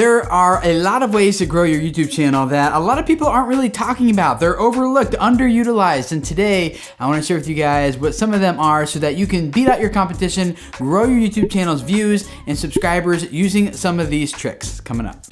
There are a lot of ways to grow your YouTube channel that a lot of people aren't really talking about. They're overlooked, underutilized, and today I want to share with you guys what some of them are so that you can beat out your competition, grow your YouTube channel's views and subscribers using some of these tricks. Coming up.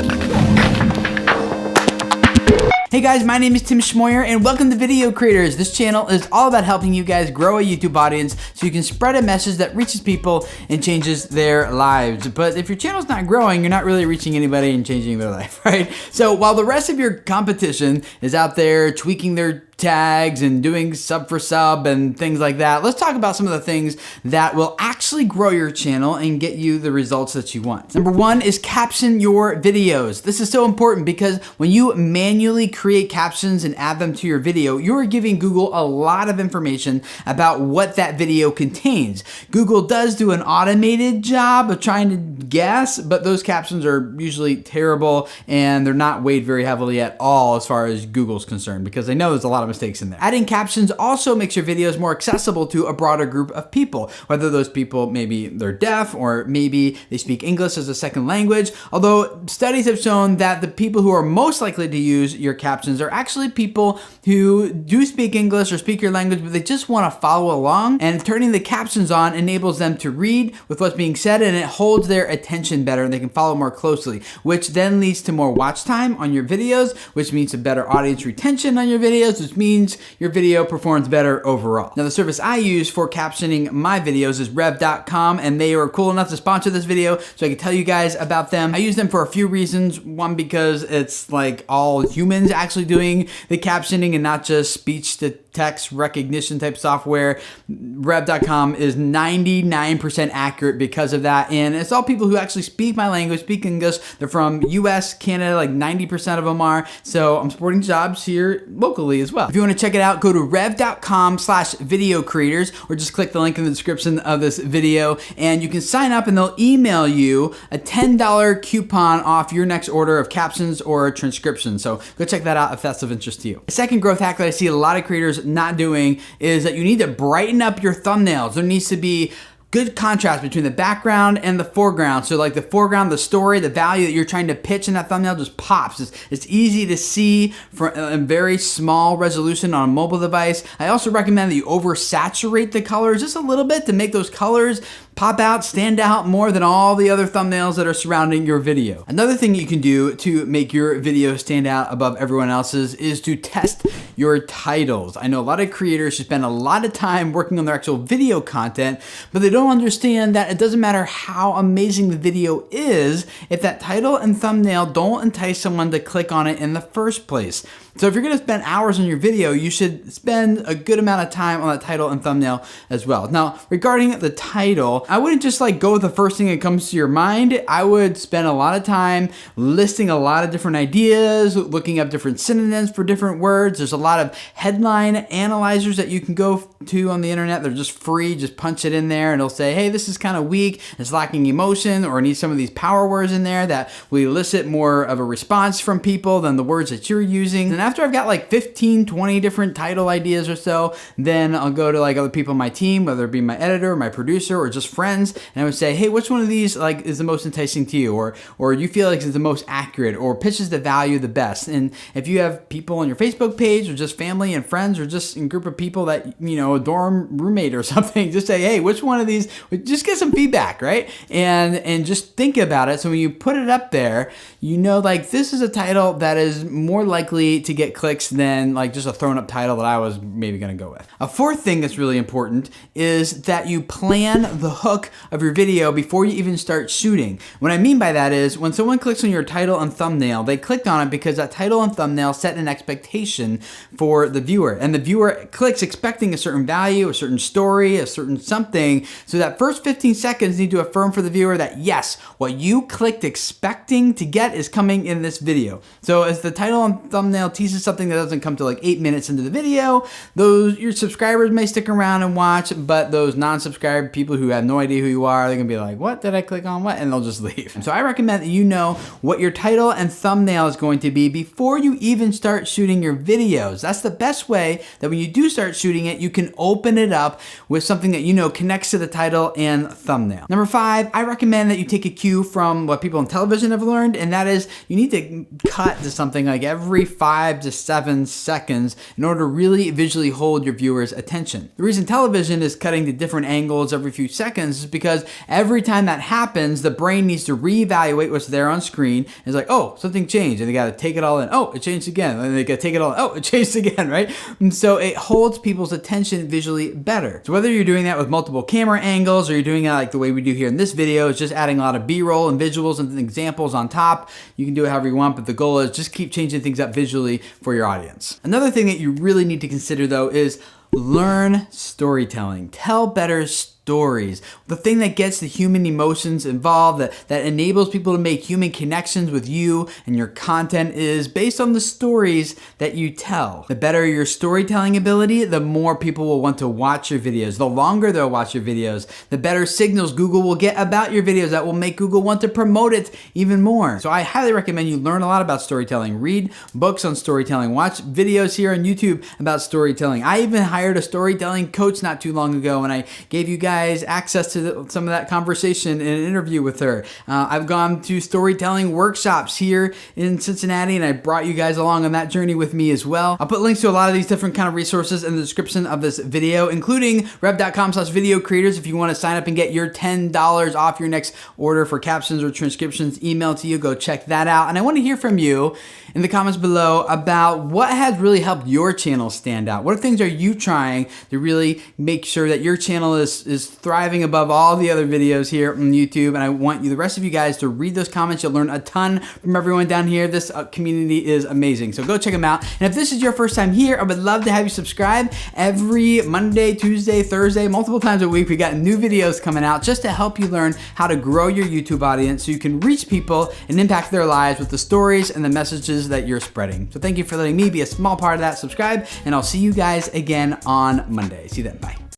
Hey guys, my name is Tim Schmoyer and welcome to Video Creators. This channel is all about helping you guys grow a YouTube audience so you can spread a message that reaches people and changes their lives. But if your channel's not growing, you're not really reaching anybody and changing their life, right? So while the rest of your competition is out there tweaking their tags and doing sub for sub and things like that, let's talk about some of the things that will actually grow your channel and get you the results that you want. Number one is caption your videos. This is so important because when you manually create captions and add them to your video, you're giving Google a lot of information about what that video contains. Google does do an automated job of trying to guess, but those captions are usually terrible and they're not weighed very heavily at all as far as Google's concerned, because I know there's a lot of mistakes in there. Adding captions also makes your videos more accessible to a broader group of people, whether those people maybe they're deaf or maybe they speak English as a second language. Although studies have shown that the people who are most likely to use your captions are actually people who do speak English or speak your language, but they just want to follow along, and turning the captions on enables them to read with what's being said and it holds their attention better and they can follow more closely, which then leads to more watch time on your videos, which means a better audience retention on your videos, which means your video performs better overall. Now, the service I use for captioning my videos is Rev.com, and they are cool enough to sponsor this video so I can tell you guys about them. I use them for a few reasons. One, because it's like all humans actually doing the captioning and not just speech to text recognition type software. Rev.com is 99% accurate because of that, and it's all people who actually speak my language, speak English. They're from US, Canada, like 90% of them are, so I'm supporting jobs here locally as well. If you want to check it out, go to rev.com/video creators or just click the link in the description of this video and you can sign up and they'll email you a $10 coupon off your next order of captions or transcription. So go check that out if that's of interest to you. The second growth hack that I see a lot of creators not doing is that you need to brighten up your thumbnails. There needs to be good contrast between the background and the foreground. So like the foreground, the story, the value that you're trying to pitch in that thumbnail just pops. It's easy to see for a very small resolution on a mobile device. I also recommend that you oversaturate the colors just a little bit to make those colors pop out, stand out more than all the other thumbnails that are surrounding your video. Another thing you can do to make your video stand out above everyone else's is to test your titles. I know a lot of creators who spend a lot of time working on their actual video content, but they don't understand that it doesn't matter how amazing the video is if that title and thumbnail don't entice someone to click on it in the first place. So if you're gonna spend hours on your video, you should spend a good amount of time on that title and thumbnail as well. Now, regarding the title, I wouldn't just like go with the first thing that comes to your mind. I would spend a lot of time listing a lot of different ideas, looking up different synonyms for different words. There's a lot of headline analyzers that you can go to on the internet. They're just free, just punch it in there and it'll say, hey, this is kind of weak, it's lacking emotion, or need some of these power words in there that will elicit more of a response from people than the words that you're using. And after I've got like 15, 20 different title ideas or so, then I'll go to like other people on my team, whether it be my editor, my producer, or just friends, and I would say, hey, which one of these like is the most enticing to you, or you feel like is the most accurate, or pitches the value the best. And if you have people on your Facebook page, or just family and friends, or just a group of people that, you know, a dorm roommate or something, just say, hey, which one of these, just get some feedback, right? And just think about it. So when you put it up there, you know, like this is a title that is more likely to get clicks than like just a thrown up title that I was maybe gonna go with. A fourth thing that's really important is that you plan the hook of your video before you even start shooting. What I mean by that is when someone clicks on your title and thumbnail, they clicked on it because that title and thumbnail set an expectation for the viewer, and the viewer clicks expecting a certain value, a certain story, a certain something. So that first 15 seconds need to affirm for the viewer that yes, what you clicked expecting to get is coming in this video. So as the title and thumbnail teases something that doesn't come to like 8 minutes into the video, your subscribers may stick around and watch, but those non-subscribed people who have no idea who you are. They're gonna be like, what did I click on what? And they'll just leave. And so I recommend that you know what your title and thumbnail is going to be before you even start shooting your videos. That's the best way that when you do start shooting it, you can open it up with something that you know connects to the title and thumbnail. Number 5, I recommend that you take a cue from what people in television have learned, and that is you need to cut to something like every 5 to 7 seconds in order to really visually hold your viewers' attention. The reason television is cutting to different angles every few seconds is because every time that happens, the brain needs to reevaluate what's there on screen. It's like, oh, something changed, and they gotta take it all in. Oh, it changed again. And they gotta take it all in. Oh, it changed again, right? And so it holds people's attention visually better. So whether you're doing that with multiple camera angles or you're doing it like the way we do here in this video, it's just adding a lot of B-roll and visuals and examples on top. You can do it however you want, but the goal is just keep changing things up visually for your audience. Another thing that you really need to consider though is learn storytelling. Tell better stories. The thing that gets the human emotions involved, that enables people to make human connections with you and your content is based on the stories that you tell. The better your storytelling ability, the more people will want to watch your videos. The longer they'll watch your videos, the better signals Google will get about your videos that will make Google want to promote it even more. So I highly recommend you learn a lot about storytelling. Read books on storytelling. Watch videos here on YouTube about storytelling. I even hired a storytelling coach not too long ago, and I gave you guys access to some of that conversation in an interview with her. I've gone to storytelling workshops here in Cincinnati, and I brought you guys along on that journey with me as well. I'll put links to a lot of these different kind of resources in the description of this video, including rev.com/video creators if you want to sign up and get your $10 off your next order for captions or transcriptions emailed to you. Go check that out. And I want to hear from you in the comments below about what has really helped your channel stand out. What things are you trying to really make sure that your channel is thriving above all the other videos here on YouTube? And I want you, the rest of you guys, to read those comments. You'll learn a ton from everyone down here. This community is amazing. So go check them out. And if this is your first time here, I would love to have you subscribe. Every Monday, Tuesday, Thursday, multiple times a week, we got new videos coming out just to help you learn how to grow your YouTube audience so you can reach people and impact their lives with the stories and the messages that you're spreading. So thank you for letting me be a small part of that. Subscribe, and I'll see you guys again on Monday. See you then. Bye.